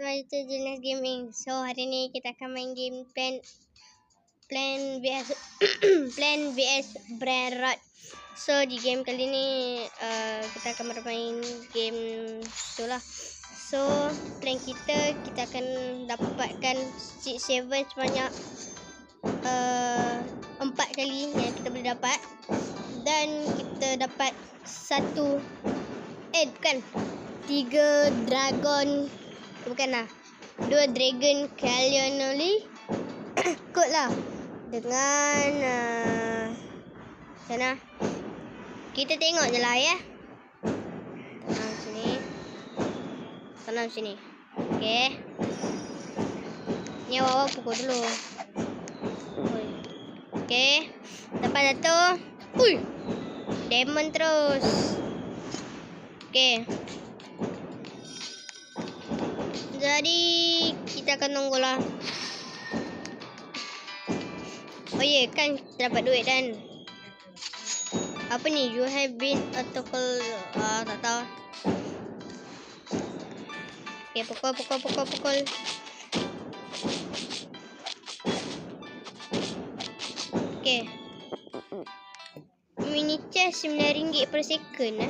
kembali to Jenis Gaming. So hari ni kita akan main game Plan vs Plan vs Brain Rot. So di game kali ni kita akan bermain game itulah. So plan kita akan dapatkan seed 7 sebanyak 4 kali yang kita boleh dapat, dan kita dapat 3 dragon, bukanlah 2 dragon Callionoli kot lah, dengan sana kita tengok je lah ya. Tanam sini. Okey, ni awak pukul dulu. Okey, dapat satu. Ui, diamond terus. Okey, jadi kita akan tunggulah. Oh ya, kan kita dapat duit dan apa ni? You have been a total tak tahu. Okey, pukul. Okey, mini chest RM9 per second.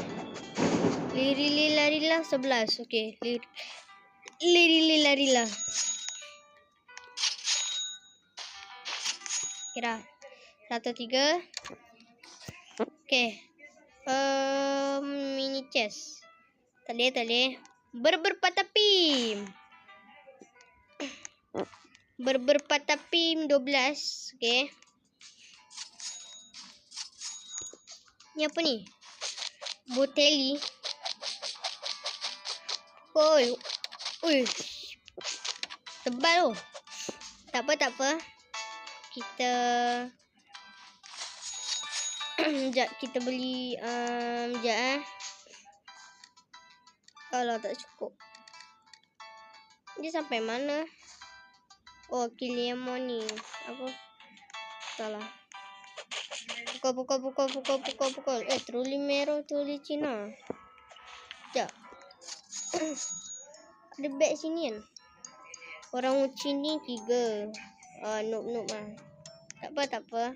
Larilah 11. Okey, larilah. Kira 1-3. Okey. Mini chest. Tak boleh. Berberpatapim 12. Okey. Ni apa ni? Boteli. Ui. Tebal tu. Tak apa. Kita sekejap kita beli sekejap Kalau tak cukup. Dia sampai mana? Oh, Kiliamoni. Apa? Salah. Pukul. Troli merah, troli Cina. Sekejap. Ada beg sini kan? Orang uci ni 3. Noob lah. Tak apa.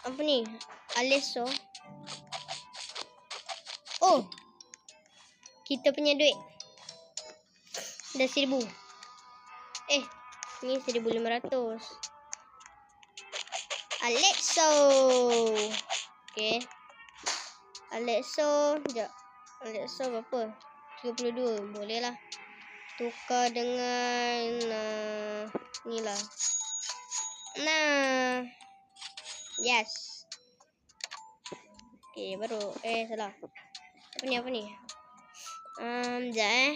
Apa ni? Aleso. Oh, kita punya duit dah 1000. Ni 1500. Alexo. Okay, Alexo. Sekejap. Alexo berapa? 32. Boleh lah. Tukar dengan ni lah. Nah, yes. Okay, baru. Salah. Apa ni? Sekejap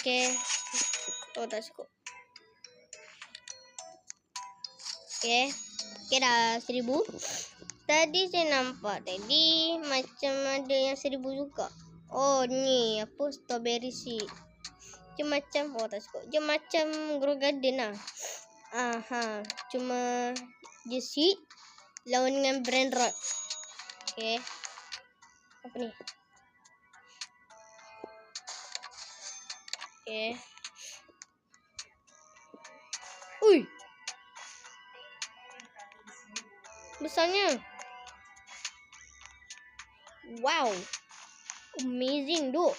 Okay. Oh, tak cukup. Okay, dah 1000. Tadi saya nampak macam ada yang 1000 juga. Oh, ni apa? Strawberry seed. Macam tak cukup. Dia macam grow garden lah. Cuma dia seed lawan dengan Brain Rot. Okay, apa ni? Okay. Ui, besarnya. Wow, amazing duk.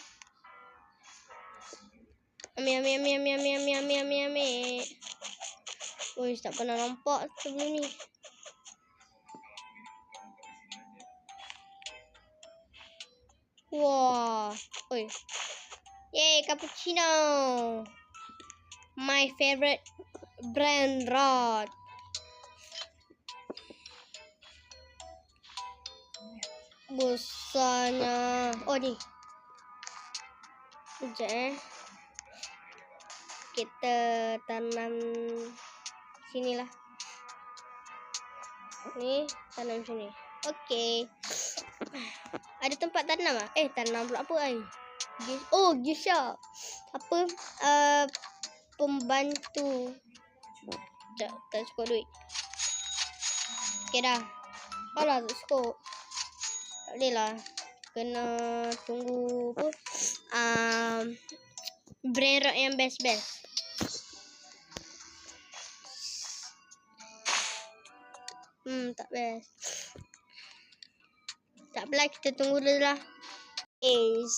Ambil. Ui, tak pernah nampak sebelum ni. Wah. Ui. Yay, cappuccino. My favorite Brain Rot. Besarnya. Oh, ni. Sekejap Kita tanam sini lah. Ni, tanam sini. Okey. Ada tempat tanam ah? Tanam pula apa ai? Gisha. Apa? Pembantu. Tak cukup duit. Okey dah. Alah, tak cukup. Tak boleh lah. Kena tunggu apa? Brain rot yang best-best. Tak best. Tak apalah, kita tunggu dulu lah.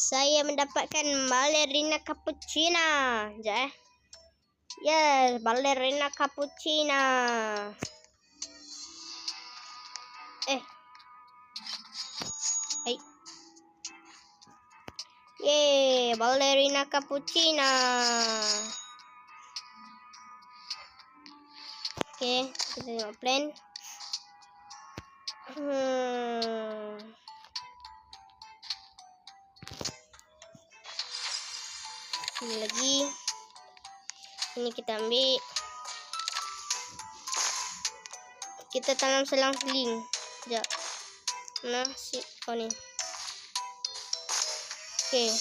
Saya mendapatkan ballerina cappuccina. Sekejap Yes, ballerina cappuccina. Ballerina cappuccina. Okay, kita tengok plan. Ini lagi. Ini kita ambil. Kita tanam selang-seling. Sekejap. Mana si ni? Okay.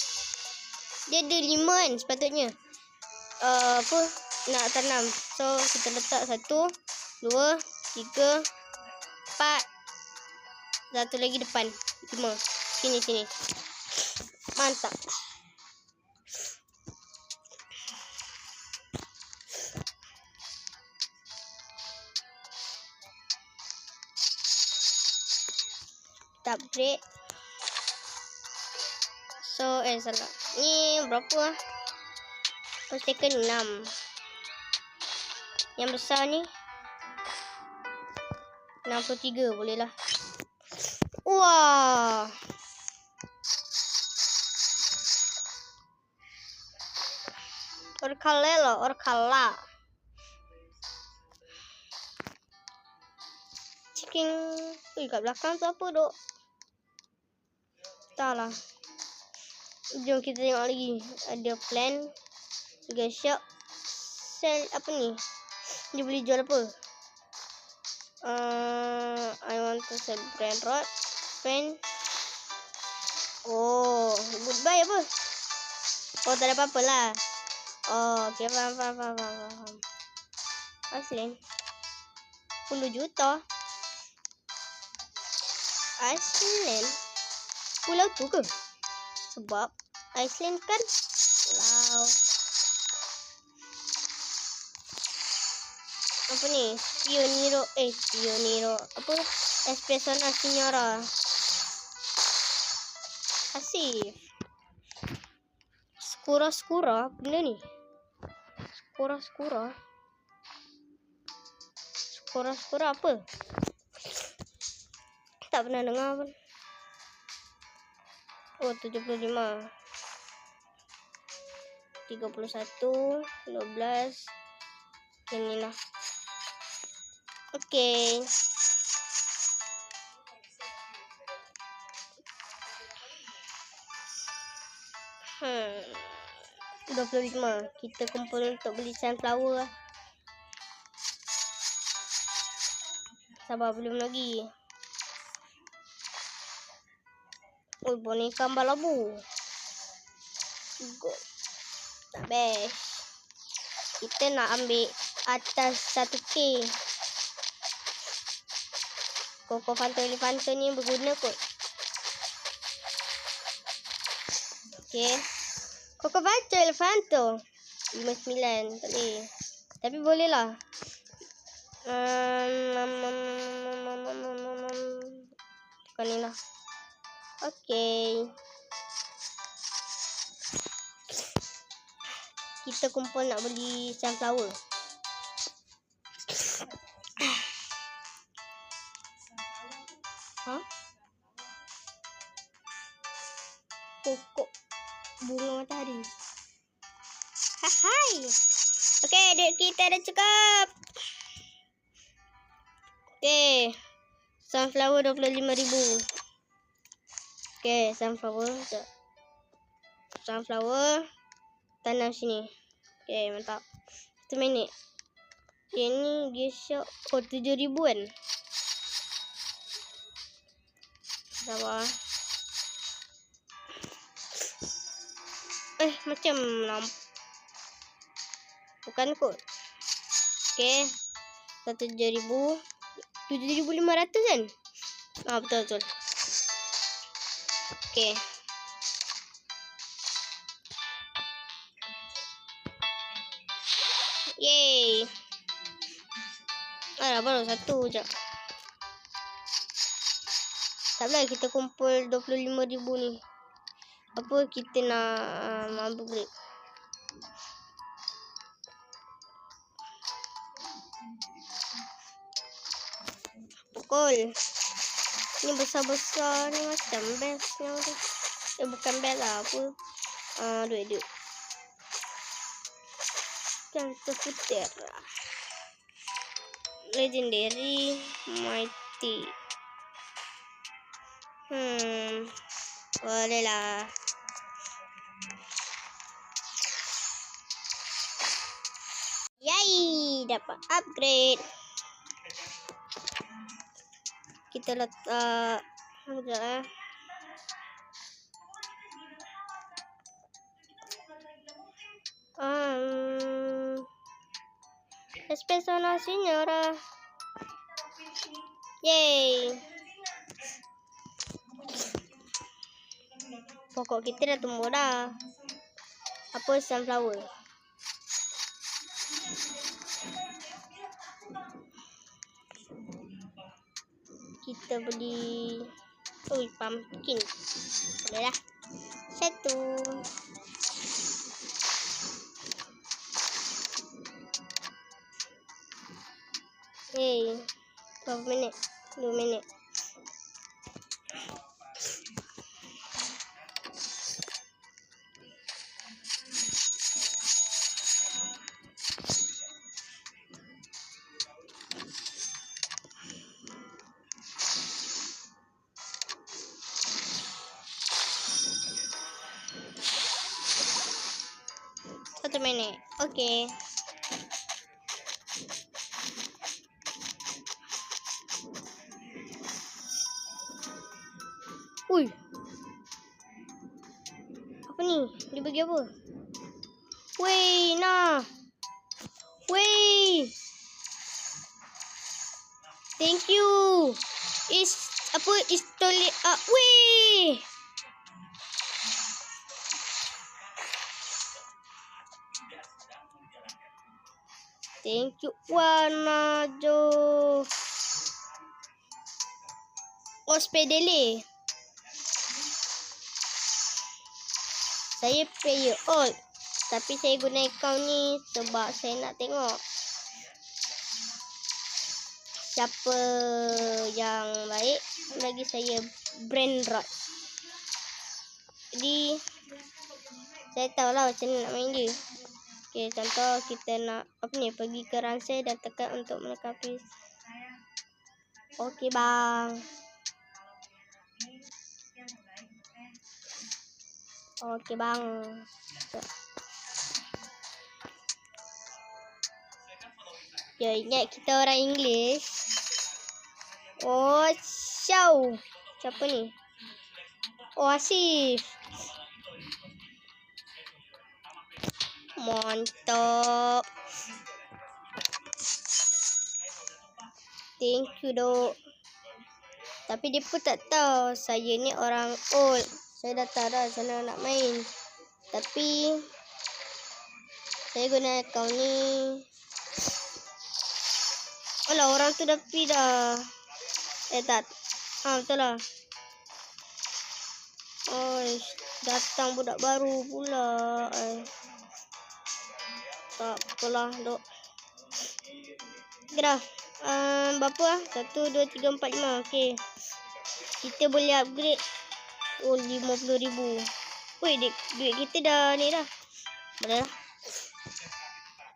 Dia ada 5 kan sepatutnya. Apa nak tanam. So kita letak 1, 2, 3, 4. Satu lagi depan. 5. Sini. Mantap. Kita upgrade. So salah. Ni berapa? Pastikan 6. Yang besar ni 63 boleh lah. Wah. Orkala. Ciking. Kat belakang tu apa duk? Tak lah. Jom kita tengok lagi. Ada plan. Shop. Sell apa ni? Dia boleh jual apa? I want to sell brain rot. Pen. Oh, goodbye apa? Oh, tak ada apa-apa lah. Oh, okay, faham. Iceland 10 juta. Iceland pulau tu ke? Sebab Iceland kan pulau. Apa ni? Pioniro. Apa? Espresso Signora. Asif. Skura. Benda ni. Skura. Skura apa? Tak pernah dengar pun. Oh, 75. 31. 12. Inilah. Okay. Hmm. 25. Kita kumpul untuk beli sunflower lah. Sabar, belum lagi. Oh, boneka balabu. Good. Tak best. Kita nak ambil atas 1K. Coco Fanto Elefanto ni berguna kot. Okay. Coco Fanto Elefanto 59. Tak boleh. Tapi boleh lah. Bukan ni lah. Okay. Kita kumpul nak beli sunflower. Pokok bunga matahari. Hai. Okay, duit kita dah cukup. Okay. Sunflower 25,000. Okay, sunflower. Tanam sini. Okay, mantap. 1 minit. Ini dia shop. Oh, 7,000 kan? Sabar. Macam bukan kot. Okay. 7,500 kan? Betul. Okay. Yeay. Alah, baru satu je. Taklah kita kumpul 25,000 ni. Apa kita nak upgrade? Pukul. Ni besar-besar ni macam best yang tu. Bukan best lah, apa. Duit. Kan terputar. Legendary Mighty. Boleh lah. Yay, dapat upgrade. Kita letak sekejap space nasinya orang. Yay. Pokok kita dah tumbuh dah. Apa sunflower. Kita beli pumpkin. Boleh lah. Satu. Berapa minit? 2 minit. Satu minit. Okay. Ui. Apa ni? Dia bagi apa? Weh, nah. Weh. Thank you. Is tolek weh. Thank you. Warna jo. Ospedele. Saya player old. Tapi saya guna account ni sebab saya nak tengok siapa yang baik bagi saya Brain Rot. Jadi saya tahulah macam mana nak main dia. Okay, contoh kita nak pergi ke ransel dan tekan untuk melengkapi. Okay bang. Okay bang. Ya, ingat kita orang English. Oh, show. Siapa ni? Oh, Asif. Mantap. Thank you, dok. Tapi dia pun tak tahu saya ni orang old. Saya dah tahu dah macam mana nak main. Tapi saya guna account ni. Alah, orang tu dah pergi dah. Tak. Betul lah. Datang budak baru pula. Tak apalah, dok. Okay dah. Berapa lah? 1, 2, 3, 4, 5. Okay. Kita boleh upgrade. 50,000. Woi, duit kita dah ni dah. Boleh lah.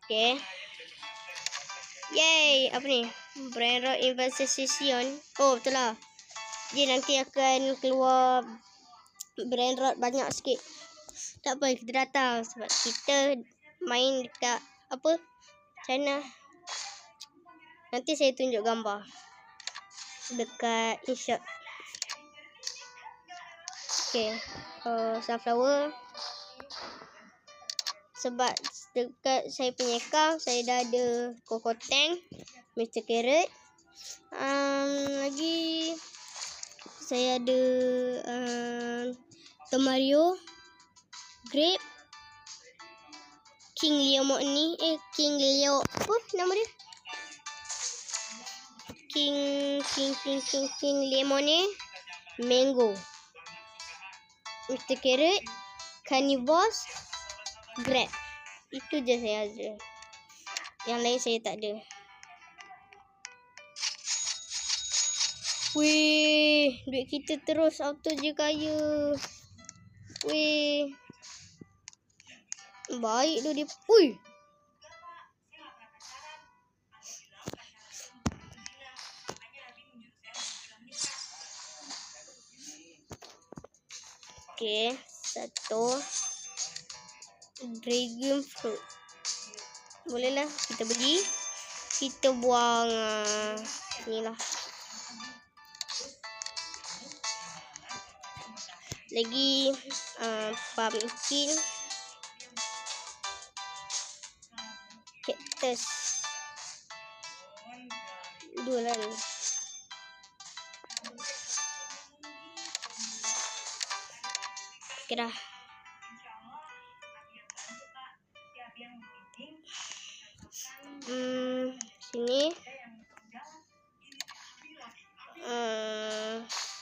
Okay. Yay. Apa ni? Brain Rot Investigation. Oh, betul lah. Dia nanti akan keluar Brain Rot banyak sikit. Tak apa, kita datang. Sebab kita main dekat channel. Nanti saya tunjuk gambar dekat InShot. Okay. Sunflower. Sebab dekat saya punya account, saya dah ada Coco Tank, Mr. Carrot. Lagi saya ada Dr. Mario, Grape, King Leo ni, King Leo, apa nama dia? King Lemon, Mango, Mr. Carrot, Carnivores, Grab. Itu je saya ada. Yang lain saya tak ada. Weh, duit kita terus auto je kaya. Weh. Baik tu dia. Ui. Okey, satu dragon fruit. Bolehlah kita beli. Kita buang inilah. Lagi pumpkin, cactus. Dua lah ni. Okay dah. Sini.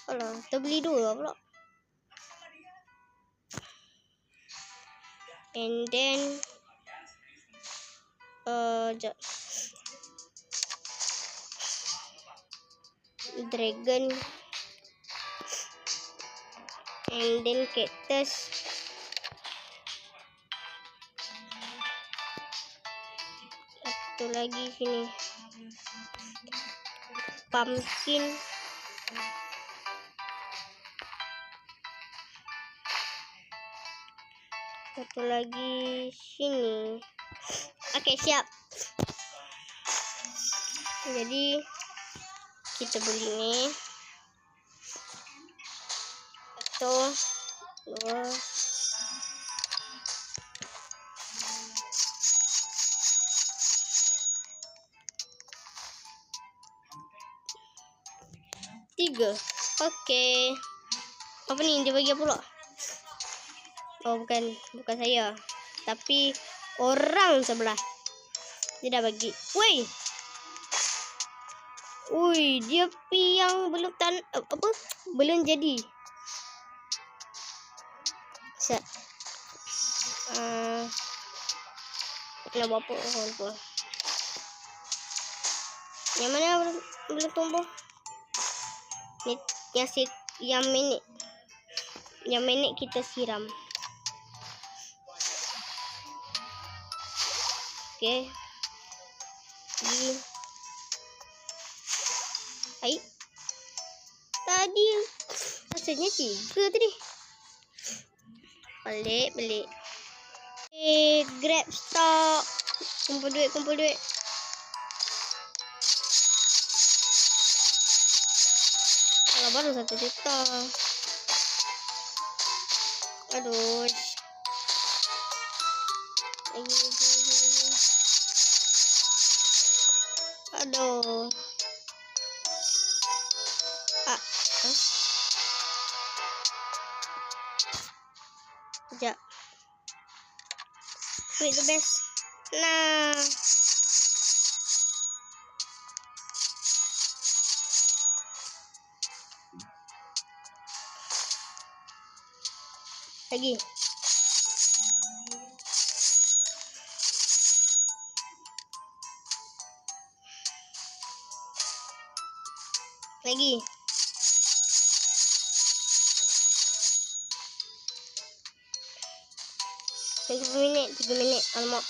Alah, kita beli dua pula. And then jap. Dragon. And then cactus. Satu lagi sini. Pumpkin. Satu lagi sini. Okey, siap. Jadi kita beli ni. Satu, dua, tiga. Okey. Apa ni dia bagi pula? Oh, bukan saya. Tapi orang sebelah. Dia dah bagi. Woi. Ui, dia pi yang belum belum jadi. Set. Nak buat apa? Yang mana belum tumbuh? Ni yang minit kita siram. Okey. Hai. Tadi rasanya 3 tadi. Balik. Grab stock. Kumpul duit. Kalau baru 1 juta. Aduh. Aduh. Sekejap. Wait the best. Nah. Lagi. Lagi. Tiga minit. Alamak.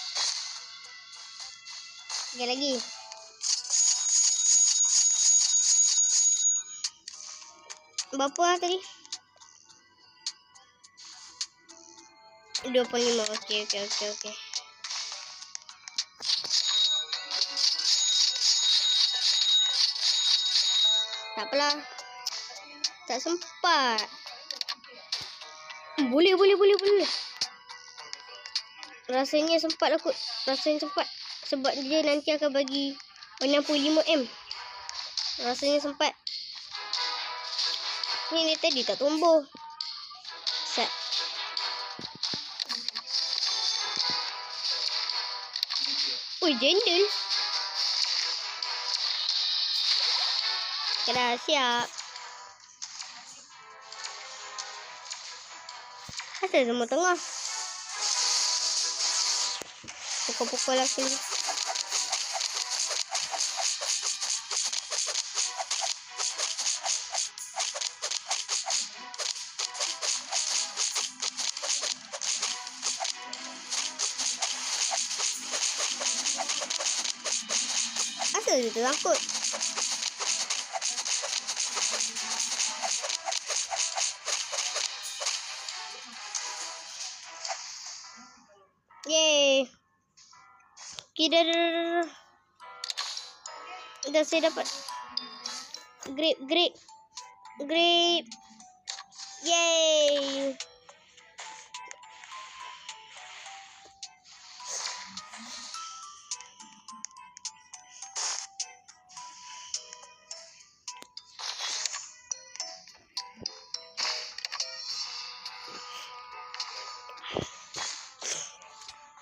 Sekali lagi. Berapa lah tadi? 25. Okey. Tak apalah. Tak sempat. Boleh. Rasanya sempat aku. Sebab dia nanti akan bagi 65M. Rasanya sempat. Ni tadi tak tumbuh. Set. Ui, jendel. Okay, dah siap. Asal semua tengah. Pukul-pukul lagi. Asal dia terangkut? Yeay. Kita dah saya dapat grip. Yeay.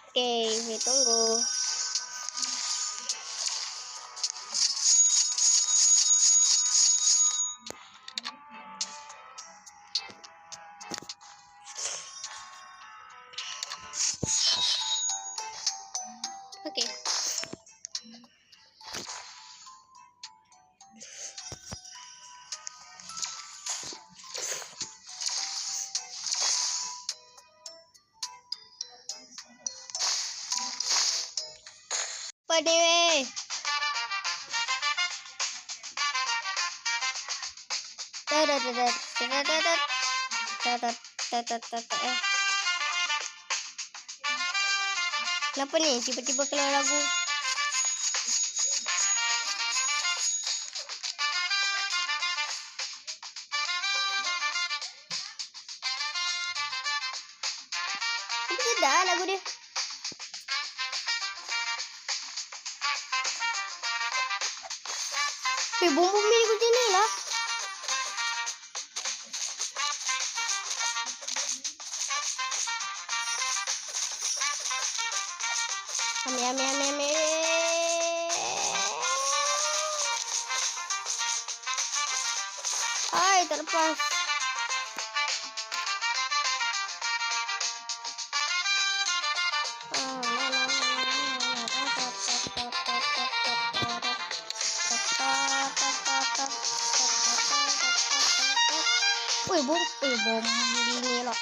Okay, saya tunggu. Okay. Apa ni weh? Kenapa ni? Tiba-tiba keluar lagu. Tapi sedap lagu dia. Bom-bom ni aku sini lah. Ami. Hai, terlepas. Wih, bom ini lah.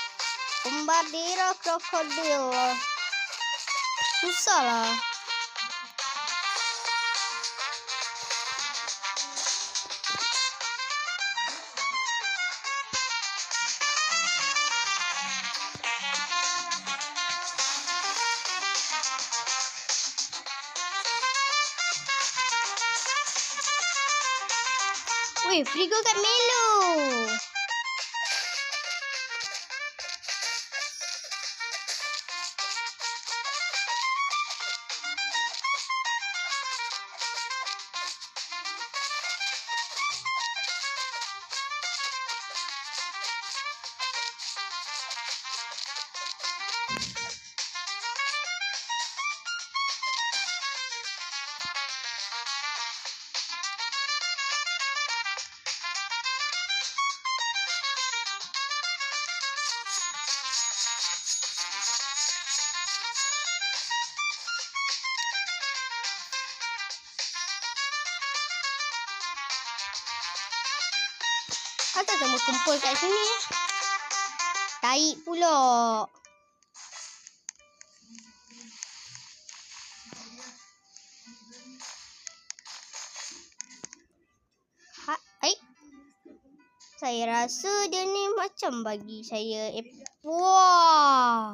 Bombardiro krokodil. Susah lah. Wih, Frigo kat Melo. Kenapa semua kumpul kat sini? Taik pula. Saya rasa dia ni macam bagi saya wah.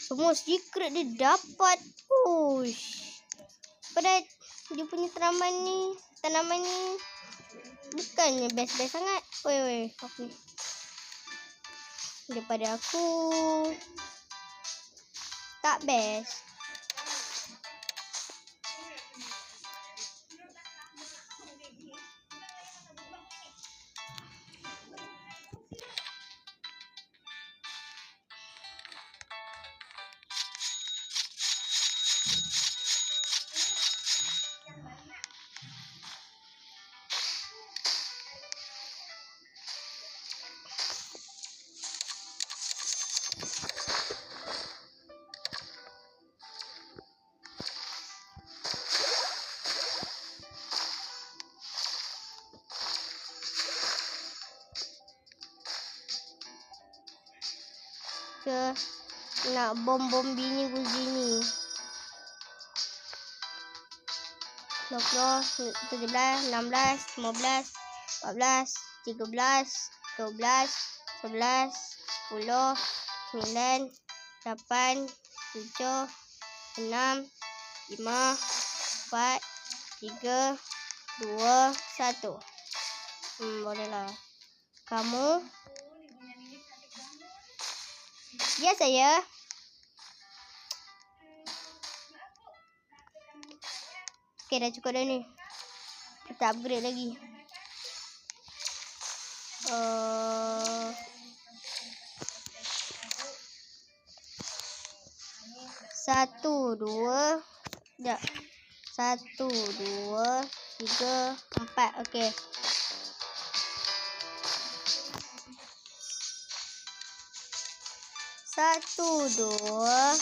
Semua secret dia dapat. Ush. Padahal dia punya tanaman ni bukannya best-best sangat. Weh, apa ni? Daripada aku tak best. ke nak bom bini Guzini. 20, 17, 16, 15, 14, 13, 12, 11, 10, 9, 8, 7, 6, 5, 4, 3, 2, 1. Bolehlah. Kamu? Ya, saya. Okey, dah cukup dah ni. Kita upgrade lagi. Satu, dua. Sekejap. 1, 2, 3, 4. Okey. Satu, dua.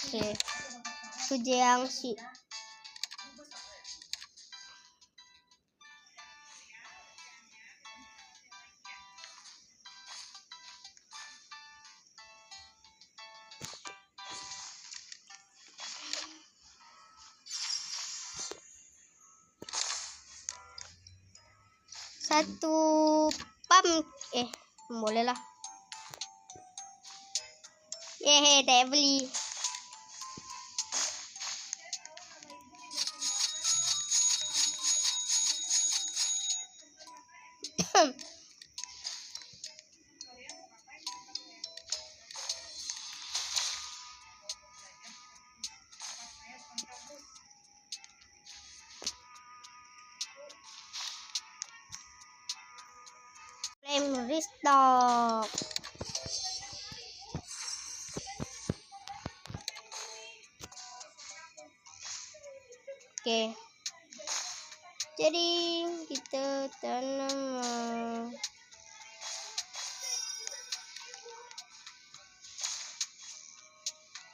Okey. Tu je yang si. Satu pump. Boleh lah. Tak beli. Flame restock. Okey. Jadi kita tanam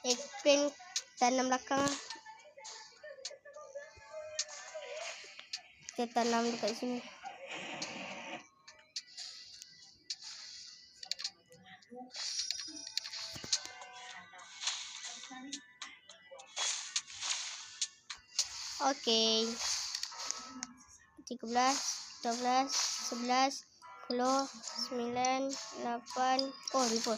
eggplant tanam belakang. Kita tanam dekat sini. Okey. 13, 12, 11, 10, 9, 8. Oh, lupa.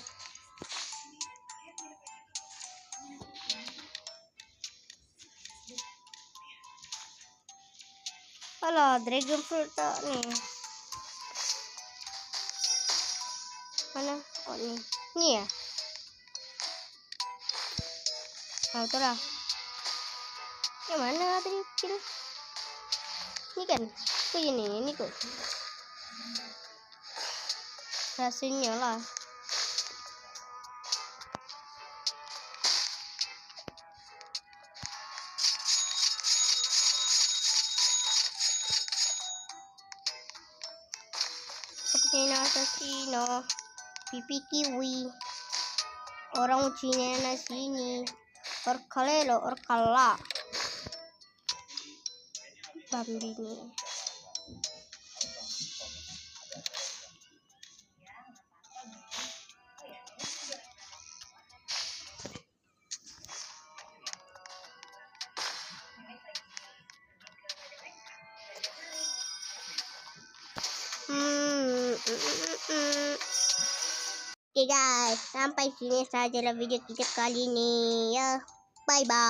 Alah, dragon fruit tak ni. Mana? Oh, ni. Ni ya? Betul lah. Yang mana tadi kira? Ni kan? Tu je ni. Ni kot. Rasanya lah. Cappuccino, assassino, pipi kiwi. Orang Cina nasi ni. Orkalelo, orkala. Bambini. Okay guys, sampai sini sajalah video kita kali ni ya. Bye bye.